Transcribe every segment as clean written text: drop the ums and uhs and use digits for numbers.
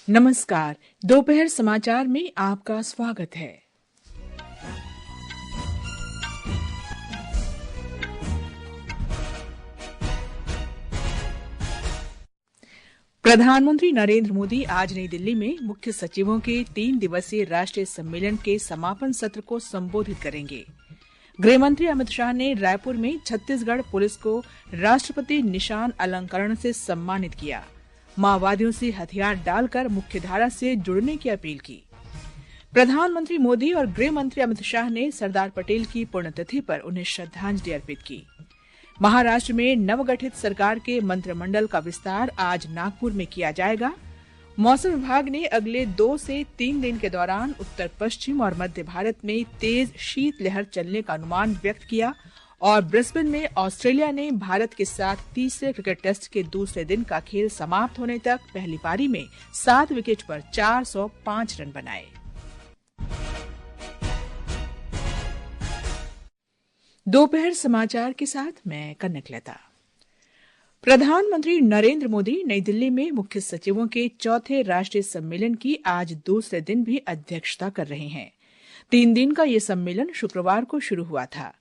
नमस्कार। दोपहर समाचार में आपका स्वागत है। प्रधानमंत्री नरेंद्र मोदी आज नई दिल्ली में मुख्य सचिवों के 3 दिवसीय राष्ट्रीय सम्मेलन के समापन सत्र को संबोधित करेंगे। गृह मंत्री अमित शाह ने रायपुर में छत्तीसगढ़ पुलिस को राष्ट्रपति निशान अलंकरण से सम्मानित किया। माओवादियों से हथियार डालकर मुख्यधारा से जुड़ने की अपील की। प्रधानमंत्री मोदी और गृह मंत्री अमित शाह ने सरदार पटेल की पुण्यतिथि पर उन्हें श्रद्धांजलि अर्पित की। महाराष्ट्र में नवगठित सरकार के मंत्रिमंडल का विस्तार आज नागपुर में किया जाएगा। मौसम विभाग ने अगले 2 से 3 दिन के दौरान उत्तर पश्चिम और मध्य भारत में तेज शीतलहर चलने का अनुमान व्यक्त किया और ब्रिस्बेन में ऑस्ट्रेलिया ने भारत के साथ तीसरे क्रिकेट टेस्ट के दूसरे दिन का खेल समाप्त होने तक पहली पारी में 7 विकेट पर 405 रन बनाए। दोपहर समाचार के साथ मैं कनकलता। प्रधानमंत्री नरेंद्र मोदी नई दिल्ली में मुख्य सचिवों के चौथे राष्ट्रीय सम्मेलन की आज दूसरे दिन भी अध्यक्षता कर रहे हैं। 3 दिन का ये सम्मेलन शुक्रवार को शुरू हुआ था।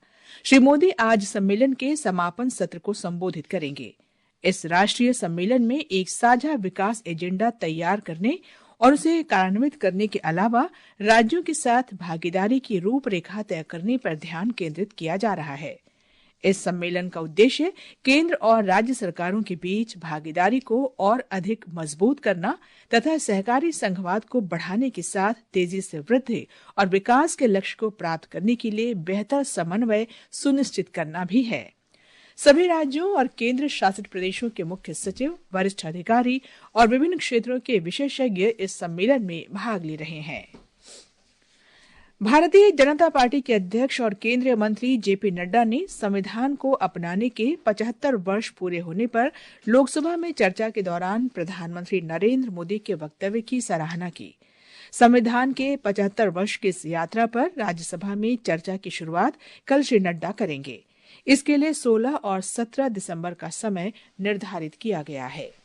श्री मोदी आज सम्मेलन के समापन सत्र को संबोधित करेंगे। इस राष्ट्रीय सम्मेलन में एक साझा विकास एजेंडा तैयार करने और उसे कार्यान्वित करने के अलावा राज्यों के साथ भागीदारी की रूपरेखा तय करने पर ध्यान केंद्रित किया जा रहा है। इस सम्मेलन का उद्देश्य केंद्र और राज्य सरकारों के बीच भागीदारी को और अधिक मजबूत करना तथा सहकारी संघवाद को बढ़ाने के साथ तेजी से वृद्धि और विकास के लक्ष्य को प्राप्त करने के लिए बेहतर समन्वय सुनिश्चित करना भी है। सभी राज्यों और केंद्र शासित प्रदेशों के मुख्य सचिव, वरिष्ठ अधिकारी और विभिन्न क्षेत्रों के विशेषज्ञ इस सम्मेलन में भाग ले रहे हैं। भारतीय जनता पार्टी के अध्यक्ष और केंद्रीय मंत्री जेपी नड्डा ने संविधान को अपनाने के 75 वर्ष पूरे होने पर लोकसभा में चर्चा के दौरान प्रधानमंत्री नरेंद्र मोदी के वक्तव्य की सराहना की। संविधान के 75 वर्ष की इस यात्रा पर राज्यसभा में चर्चा की शुरुआत कल श्री नड्डा करेंगे। इसके लिए 16 और 17 दिसंबर का समय निर्धारित किया गया है।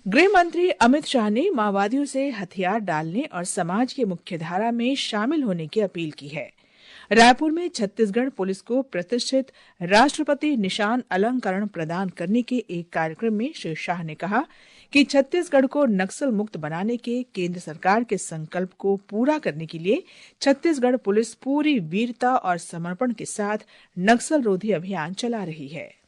गृह मंत्री अमित शाह ने माओवादियों से हथियार डालने और समाज की मुख्यधारा में शामिल होने की अपील की है। रायपुर में छत्तीसगढ़ पुलिस को प्रतिष्ठित राष्ट्रपति निशान अलंकरण प्रदान करने के एक कार्यक्रम में श्री शाह ने कहा कि छत्तीसगढ़ को नक्सल मुक्त बनाने के केंद्र सरकार के संकल्प को पूरा करने के लिए छत्तीसगढ़ पुलिस पूरी वीरता और समर्पण के साथ नक्सल रोधी अभियान चला रही है।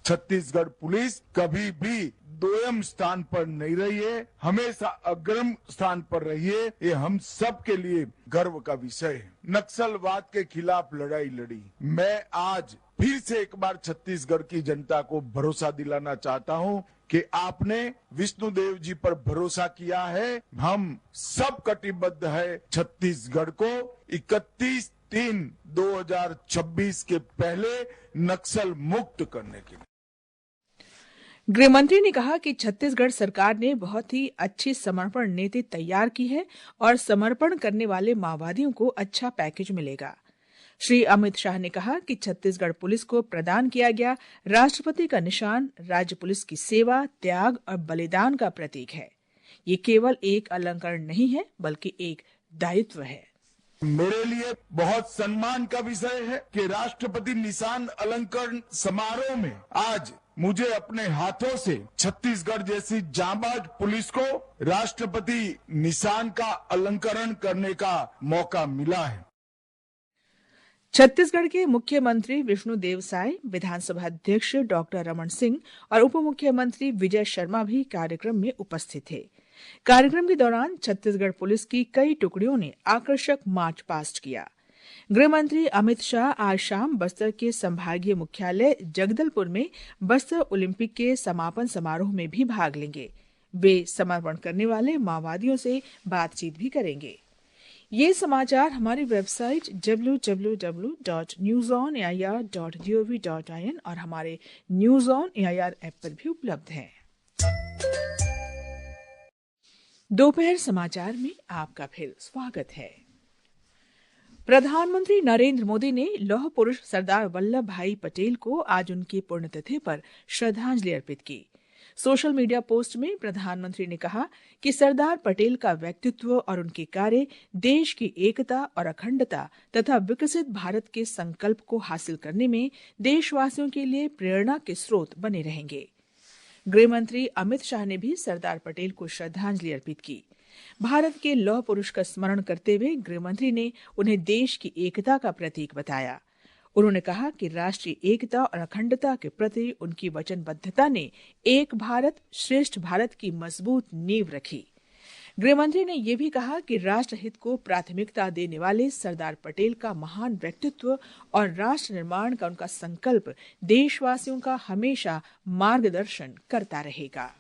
छत्तीसगढ़ पुलिस कभी भी दोयम स्थान पर नहीं रही है, हमेशा अग्रम स्थान पर रही है। ये हम सब के लिए गर्व का विषय है। नक्सलवाद के खिलाफ लड़ाई लड़ी। मैं आज फिर से एक बार छत्तीसगढ़ की जनता को भरोसा दिलाना चाहता हूं कि आपने विष्णुदेव जी पर भरोसा किया है। हम सब कटिबद्ध है छत्तीसगढ़ को 31/3/2026 के पहले नक्सल मुक्त करने के लिए। गृह मंत्री ने कहा कि छत्तीसगढ़ सरकार ने बहुत ही अच्छी समर्पण नीति तैयार की है और समर्पण करने वाले माओवादियों को अच्छा पैकेज मिलेगा। श्री अमित शाह ने कहा कि छत्तीसगढ़ पुलिस को प्रदान किया गया राष्ट्रपति का निशान राज्य पुलिस की सेवा, त्याग और बलिदान का प्रतीक है। ये केवल एक अलंकरण नहीं है, बल्कि एक दायित्व है। मेरे लिए बहुत सम्मान का विषय है कि राष्ट्रपति निशान अलंकरण समारोह में आज मुझे अपने हाथों से छत्तीसगढ़ जैसी जांबाज पुलिस को राष्ट्रपति निशान का अलंकरण करने का मौका मिला है। छत्तीसगढ़ के मुख्यमंत्री विष्णुदेव साय, विधानसभा अध्यक्ष डॉक्टर रमन सिंह और उप मुख्यमंत्री विजय शर्मा भी कार्यक्रम में उपस्थित थे। कार्यक्रम के दौरान छत्तीसगढ़ पुलिस की कई टुकड़ियों ने आकर्षक मार्च पास्ट किया। गृह मंत्री अमित शाह आज शाम बस्तर के संभागीय मुख्यालय जगदलपुर में बस्तर ओलंपिक के समापन समारोह में भी भाग लेंगे। वे समर्पण करने वाले माओवादियों से बातचीत भी करेंगे। ये समाचार हमारी वेबसाइट www.newsonair.gov.in और हमारे न्यूज ऑन एआईआर ऐप पर भी उपलब्ध हैं। दोपहर समाचार में आपका फिर स्वागत है। प्रधानमंत्री नरेंद्र मोदी ने लौह पुरुष सरदार वल्लभ भाई पटेल को आज उनकी पुण्यतिथि पर श्रद्धांजलि अर्पित की। सोशल मीडिया पोस्ट में प्रधानमंत्री ने कहा कि सरदार पटेल का व्यक्तित्व और उनके कार्य देश की एकता और अखंडता तथा विकसित भारत के संकल्प को हासिल करने में देशवासियों के लिए प्रेरणा के स्रोत बने रहेंगे। गृह मंत्री अमित शाह ने भी सरदार पटेल को श्रद्धांजलि अर्पित की। भारत के लौह पुरुष का स्मरण करते हुए गृह मंत्री ने उन्हें देश की एकता का प्रतीक बताया। उन्होंने कहा कि राष्ट्रीय एकता और अखंडता के प्रति उनकी वचनबद्धता ने एक भारत श्रेष्ठ भारत की मजबूत नींव रखी। गृहमंत्री ने यह भी कहा कि राष्ट्रहित को प्राथमिकता देने वाले सरदार पटेल का महान व्यक्तित्व और राष्ट्र निर्माण का उनका संकल्प देशवासियों का हमेशा मार्गदर्शन करता रहेगा।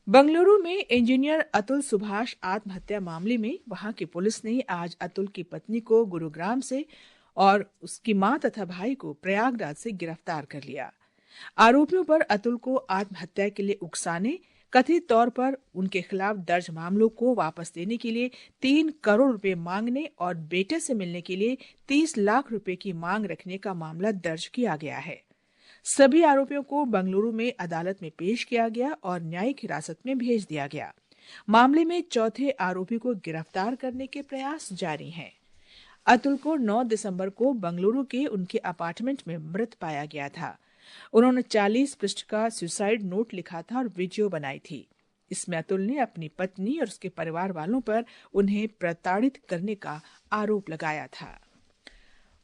बंगलुरु में इंजीनियर अतुल सुभाष आत्महत्या मामले में वहां की पुलिस ने आज अतुल की पत्नी को गुरुग्राम से और उसकी मां तथा भाई को प्रयागराज से गिरफ्तार कर लिया। आरोपियों पर अतुल को आत्महत्या के लिए उकसाने, कथित तौर पर उनके खिलाफ दर्ज मामलों को वापस देने के लिए 3 करोड़ रुपए मांगने और बेटे से मिलने के लिए 30 लाख रुपए की मांग रखने का मामला दर्ज किया गया है। सभी आरोपियों को बंगलुरु में अदालत में पेश किया गया और न्यायिक हिरासत में भेज दिया गया। मामले में चौथे आरोपी को गिरफ्तार करने के प्रयास जारी हैं। अतुल को 9 दिसंबर को बंगलुरु के उनके अपार्टमेंट में मृत पाया गया था। उन्होंने 40 पृष्ठ का सुसाइड नोट लिखा था और वीडियो बनाई थी। इसमें अतुल ने अपनी पत्नी और उसके परिवार वालों पर उन्हें प्रताड़ित करने का आरोप लगाया था।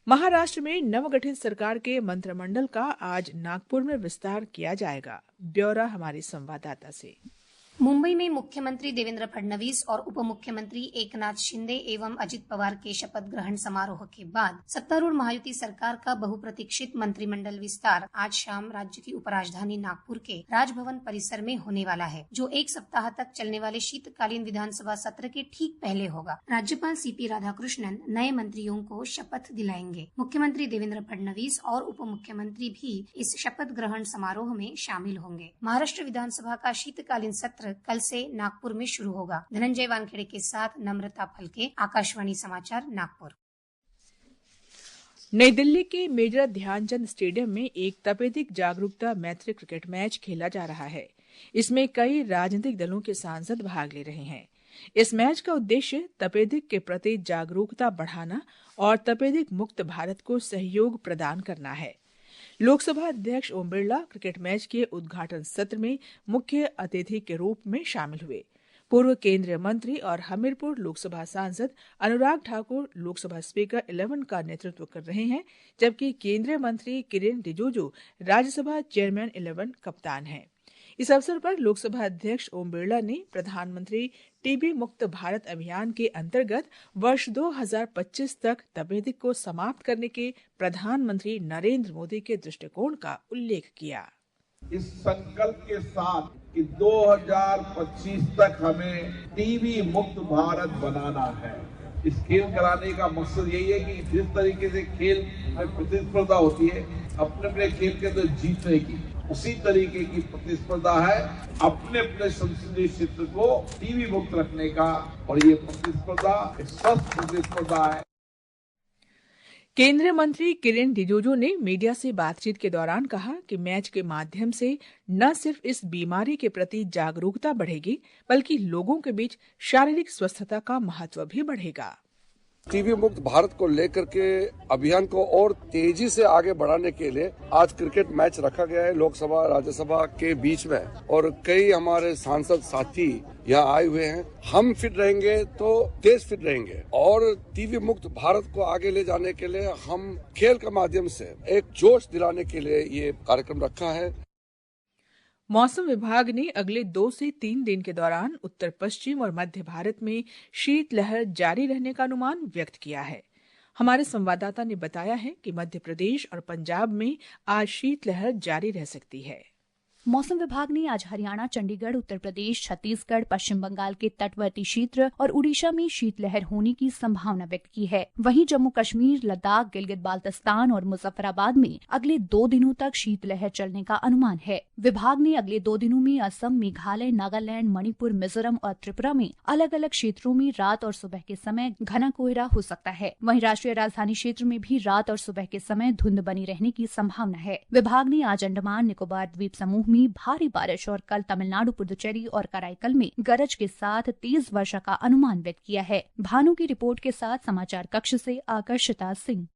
महाराष्ट्र में नवगठित सरकार के मंत्रिमंडल का आज नागपुर में विस्तार किया जाएगा। ब्यौरा हमारे संवाददाता से। मुंबई में मुख्यमंत्री देवेंद्र फडणवीस और उप मुख्यमंत्री एकनाथ शिंदे एवं अजित पवार के शपथ ग्रहण समारोह के बाद सत्तारूढ़ महायुति सरकार का बहुप्रतीक्षित मंत्रिमंडल विस्तार आज शाम राज्य की उपराजधानी नागपुर के राजभवन परिसर में होने वाला है, जो 1 सप्ताह तक चलने वाले शीतकालीन विधानसभा सत्र के ठीक पहले होगा। राज्यपाल सीपी राधाकृष्णन नए मंत्रियों को शपथ दिलाएंगे। मुख्यमंत्री देवेंद्र फडणवीस और उप मुख्यमंत्री भी इस शपथ ग्रहण समारोह में शामिल होंगे। महाराष्ट्र विधानसभा का शीतकालीन सत्र कल से नागपुर में शुरू होगा। धनंजय वानखेड़े के साथ नम्रता फलके, आकाशवाणी समाचार, नागपुर। नई दिल्ली के मेजर ध्यानचंद स्टेडियम में एक तपेदिक जागरूकता मैत्री क्रिकेट मैच खेला जा रहा है। इसमें कई राजनीतिक दलों के सांसद भाग ले रहे हैं। इस मैच का उद्देश्य तपेदिक के प्रति जागरूकता बढ़ाना और तपेदिक मुक्त भारत को सहयोग प्रदान करना है। लोकसभा अध्यक्ष ओम बिरला क्रिकेट मैच के उद्घाटन सत्र में मुख्य अतिथि के रूप में शामिल हुए। पूर्व केंद्रीय मंत्री और हमीरपुर लोकसभा सांसद अनुराग ठाकुर लोकसभा स्पीकर 11 का नेतृत्व कर रहे हैं, जबकि केंद्रीय मंत्री किरेन रिजिजू राज्यसभा चेयरमैन 11 कप्तान हैं। इस अवसर पर लोकसभा अध्यक्ष ओम बिरला ने प्रधानमंत्री टीबी मुक्त भारत अभियान के अंतर्गत वर्ष 2025 तक तपेदिक को समाप्त करने के प्रधानमंत्री नरेंद्र मोदी के दृष्टिकोण का उल्लेख किया। इस संकल्प के साथ कि 2025 तक हमें टीबी मुक्त भारत बनाना है। इस खेल कराने का मकसद यही है कि जिस तरीके से खेल में प्रतिस्पर्धा होती है अपने अपने खेल के अंदर जीतने की, उसी तरीके की प्रतिस्पर्धा है अपने अपने संसदीय क्षेत्र को टीबी मुक्त रखने का, और ये प्रतिस्पर्धा स्वस्थ प्रतिस्पर्धा है। केंद्रीय मंत्री किरेन रिजिजू ने मीडिया से बातचीत के दौरान कहा कि मैच के माध्यम से न सिर्फ इस बीमारी के प्रति जागरूकता बढ़ेगी, बल्कि लोगों के बीच शारीरिक स्वस्थता का महत्व भी बढ़ेगा। टीबी मुक्त भारत को लेकर के अभियान को और तेजी से आगे बढ़ाने के लिए आज क्रिकेट मैच रखा गया है लोकसभा राज्यसभा के बीच में, और कई हमारे सांसद साथी यहाँ आए हुए हैं। हम फिट रहेंगे तो देश फिट रहेंगे, और टीबी मुक्त भारत को आगे ले जाने के लिए हम खेल के माध्यम से एक जोश दिलाने के लिए ये कार्यक्रम रखा है। मौसम विभाग ने अगले 2 से 3 दिन के दौरान उत्तर पश्चिम और मध्य भारत में शीतलहर जारी रहने का अनुमान व्यक्त किया है। हमारे संवाददाता ने बताया है कि मध्य प्रदेश और पंजाब में आज शीतलहर जारी रह सकती है। मौसम विभाग ने आज हरियाणा, चंडीगढ़, उत्तर प्रदेश, छत्तीसगढ़, पश्चिम बंगाल के तटवर्ती क्षेत्र और उड़ीसा में शीतलहर होने की संभावना व्यक्त की है। वहीं जम्मू कश्मीर, लद्दाख, गिलगित बाल्तिस्तान और मुजफ्फराबाद में अगले 2 दिनों तक शीतलहर चलने का अनुमान है। विभाग ने अगले 2 दिनों में असम, मेघालय, नागालैंड, मणिपुर, मिजोरम और त्रिपुरा में अलग अलग क्षेत्रों में रात और सुबह के समय घना कोहरा हो सकता है। वहीं राष्ट्रीय राजधानी क्षेत्र में भी रात और सुबह के समय धुंध बनी रहने की संभावना है। विभाग ने आज अंडमान निकोबार द्वीप समूह में भारी बारिश और कल तमिलनाडु, पुदुचेरी और कराईकल में गरज के साथ तेज वर्षा का अनुमान व्यक्त किया है। भानु की रिपोर्ट के साथ समाचार कक्ष से आकर्षिता सिंह।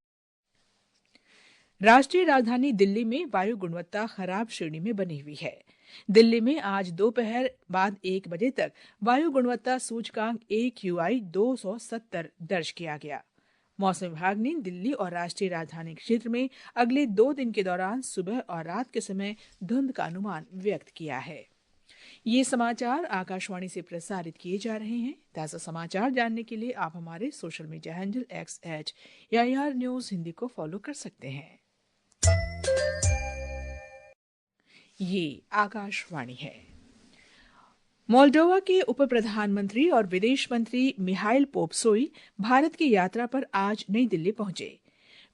राष्ट्रीय राजधानी दिल्ली में वायु गुणवत्ता खराब श्रेणी में बनी हुई है। दिल्ली में आज दोपहर बाद 1 बजे तक वायु गुणवत्ता सूचकांक AQI 270 दर्ज किया गया। मौसम विभाग ने दिल्ली और राष्ट्रीय राजधानी क्षेत्र में अगले 2 दिन के दौरान सुबह और रात के समय धुंध का अनुमान व्यक्त किया है। ये समाचार आकाशवाणी से प्रसारित किए जा रहे हैं। ताजा समाचार जानने के लिए आप हमारे social media handle X@AIR news Hindi को फॉलो कर सकते हैं। ये आकाशवाणी है। मोल्डोवा के उप प्रधानमंत्री और विदेश मंत्री मिहाइल पोपसोई भारत की यात्रा पर आज नई दिल्ली पहुंचे।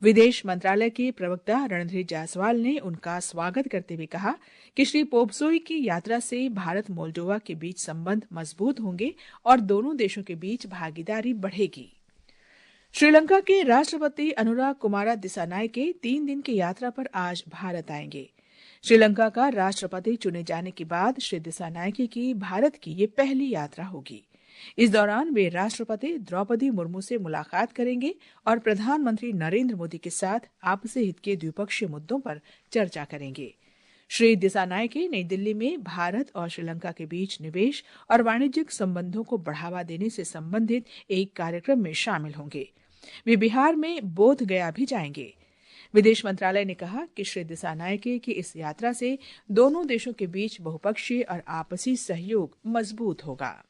विदेश मंत्रालय के प्रवक्ता रणधीर जायसवाल ने उनका स्वागत करते हुए कहा कि श्री पोपसोई की यात्रा से भारत मोल्डोवा के बीच संबंध मजबूत होंगे और दोनों देशों के बीच भागीदारी बढ़ेगी। श्रीलंका के राष्ट्रपति अनुराग कुमारा दिसानायके 3 दिन की यात्रा पर आज भारत आएंगे। श्रीलंका का राष्ट्रपति चुने जाने के बाद श्री दिसानायके की भारत की ये पहली यात्रा होगी। इस दौरान वे राष्ट्रपति द्रौपदी मुर्मू से मुलाकात करेंगे और प्रधानमंत्री नरेंद्र मोदी के साथ आपसी हित के द्विपक्षीय मुद्दों पर चर्चा करेंगे। श्री दिसानायके नई दिल्ली में भारत और श्रीलंका के बीच निवेश और वाणिज्यिक संबंधों को बढ़ावा देने से संबंधित एक कार्यक्रम में शामिल होंगे। वे बिहार में बोध गया भी जाएंगे। विदेश मंत्रालय ने कहा कि श्री दिसानायके की इस यात्रा से दोनों देशों के बीच बहुपक्षीय और आपसी सहयोग मजबूत होगा।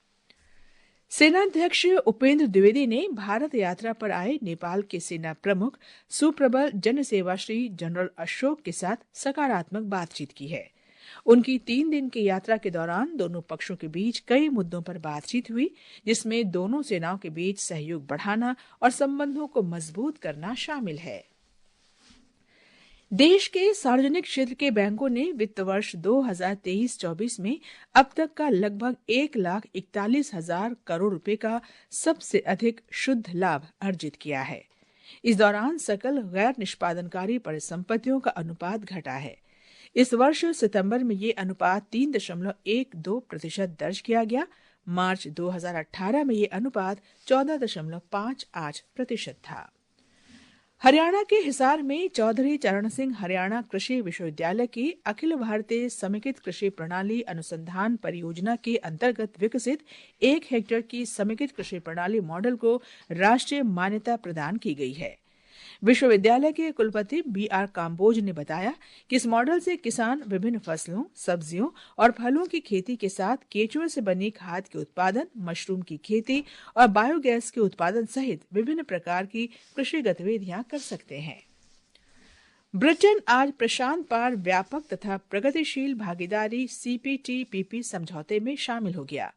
सेनाध्यक्ष उपेंद्र द्विवेदी ने भारत यात्रा पर आए नेपाल के सेना प्रमुख सुप्रबल जनसेवाश्री जनरल अशोक के साथ सकारात्मक बातचीत की है। उनकी 3 दिन की यात्रा के दौरान दोनों पक्षों के बीच कई मुद्दों पर बातचीत हुई, जिसमें दोनों सेनाओं के बीच सहयोग बढ़ाना और संबंधों को मजबूत करना शामिल है। देश के सार्वजनिक क्षेत्र के बैंकों ने वित्त वर्ष 2023-24 में अब तक का लगभग 1,41,000 करोड़ रुपए का सबसे अधिक शुद्ध लाभ अर्जित किया है। इस दौरान सकल गैर निष्पादनकारी परिसंपत्तियों का अनुपात घटा है। इस वर्ष सितंबर में ये अनुपात 3.12% दर्ज किया गया। मार्च 2018 में ये अनुपात 14.58% था। हरियाणा के हिसार में चौधरी चरण सिंह हरियाणा कृषि विश्वविद्यालय की अखिल भारतीय समेकित कृषि प्रणाली अनुसंधान परियोजना के अंतर्गत विकसित 1 हेक्टेयर की समेकित कृषि प्रणाली मॉडल को राष्ट्रीय मान्यता प्रदान की गई है। विश्वविद्यालय के कुलपति BR काम्बोज ने बताया कि इस मॉडल से किसान विभिन्न फसलों, सब्जियों और फलों की खेती के साथ केचुए से बनी खाद के उत्पादन, मशरूम की खेती और बायोगैस के उत्पादन सहित विभिन्न प्रकार की कृषि गतिविधियां कर सकते हैं। ब्रिटेन आज प्रशांत पार व्यापक तथा प्रगतिशील भागीदारी CPTPP समझौते में शामिल हो गया।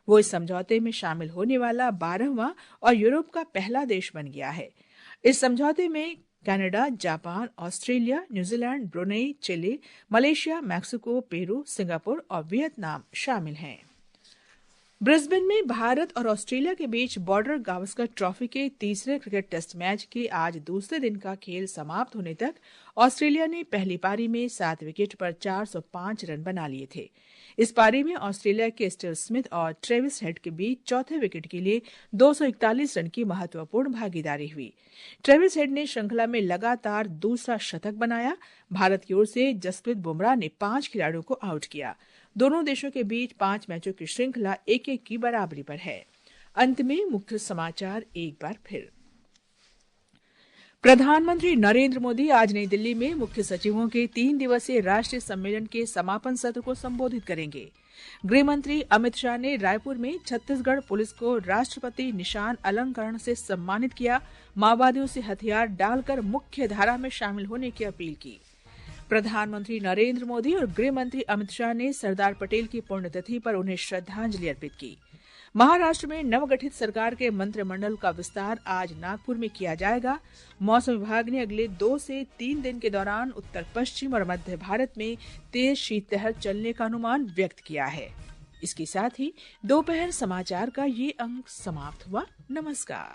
वो इस समझौते में शामिल होने वाला 12वां और यूरोप का पहला देश बन गया है। इस समझौते में Canada, Japan, Australia, New Zealand, Brunei, Chile, Malaysia, Mexico, Peru, Singapore और वियतनाम शामिल हैं। ब्रिस्बेन में भारत और ऑस्ट्रेलिया के बीच बॉर्डर गावस्कर ट्रॉफी के तीसरे क्रिकेट टेस्ट मैच के आज दूसरे दिन का खेल समाप्त होने तक ऑस्ट्रेलिया ने पहली पारी में 7 विकेट पर 405 रन बना लिए थे। इस पारी में ऑस्ट्रेलिया के स्टीव स्मिथ और ट्रेविस हेड के बीच चौथे विकेट के लिए 241 रन की महत्वपूर्ण भागीदारी हुई। ट्रेविस हेड ने श्रृंखला में लगातार दूसरा शतक बनाया। भारत की ओर से जसप्रीत बुमराह ने 5 खिलाड़ियों को आउट किया। दोनों देशों के बीच 5 मैचों की श्रृंखला 1-1 की बराबरी पर है। अंत में मुख्य समाचार एक बार फिर। प्रधानमंत्री नरेंद्र मोदी आज नई दिल्ली में मुख्य सचिवों के 3 दिवसीय राष्ट्रीय सम्मेलन के समापन सत्र को संबोधित करेंगे। गृह मंत्री अमित शाह ने रायपुर में छत्तीसगढ़ पुलिस को राष्ट्रपति निशान अलंकरण से सम्मानित किया। माओवादियों से हथियार डालकर मुख्य धारा में शामिल होने की अपील की। प्रधानमंत्री नरेंद्र मोदी और गृह मंत्री अमित शाह ने सरदार पटेल की पुण्यतिथि पर उन्हें श्रद्धांजलि अर्पित की। महाराष्ट्र में नवगठित सरकार के मंत्रिमंडल का विस्तार आज नागपुर में किया जाएगा। मौसम विभाग ने अगले 2 से 3 दिन के दौरान उत्तर पश्चिम और मध्य भारत में तेज शीतलहर चलने का अनुमान व्यक्त किया है। इसके साथ ही दोपहर समाचार का ये अंक समाप्त हुआ। नमस्कार।